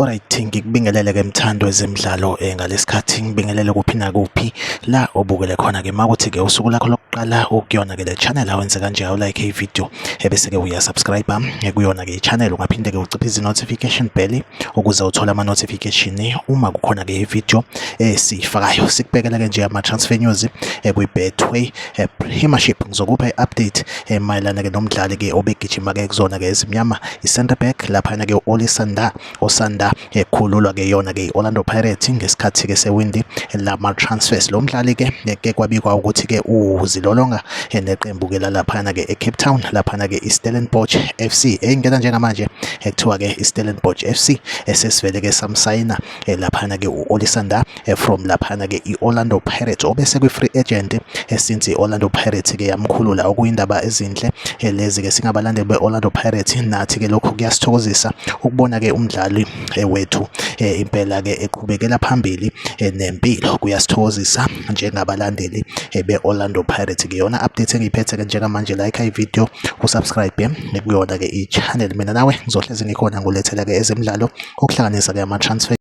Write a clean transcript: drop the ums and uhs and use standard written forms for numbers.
Alright, ngikubingelele ke mthando wezemidlalo ngalesikhathi ngibingelele kuphi nakuphi la obukele khona ke makuthi ke usuku lakho lokuqala ukuyona ke le channel awenze kanje awulike i-video bese ke uyasubscribe kuyona ke i-channel ungaphinde ke uciphize i-notification bell ukuze uthole ama-notification uma kukhona ke i-video siyifakayo. Sikubhekela ke nje ama-transfer news kwi-Betway Premiership. Ngizokupha i-update mayelana ke nomdlali ke obegijima ke kuzona ke ezimnyama i-center back laphana ke Olisanda osanda ekhululwa ke yona ke Orlando Pirates ngesikhathi ke sewindi lama transfers. Lo mdlali ke kwabikwa ukuthi ke uzilolonga neqembu ke laphana ke eCape Town laphana ke iStellenbosch FC engena njengamanje ekuthiwa ke iStellenbosch FC esesivele ke samsayina laphana ke uOlisanda from laphana ke iOrlando Pirates obese kwi-free agent since iOrlando Pirates ke yamkhulula okuyindaba ezinhle lezi ke singabalandeli beOrlando Pirates. Nathi ke lokho kuyasithokozisa ukubona ke umdlali wethu impela ke eqhubekela phambili nempilo. Kuyasithokozisa njengabalandeli beOrlando Pirates. Ke yona update engiyiphethe ke njengamanje, like i-video, usubscribe kuyona ke i-channel. Mina nawe ngizohlezi ngikhona ngulethela ke ezemidlalo okuhlanganisa ke ama-transfer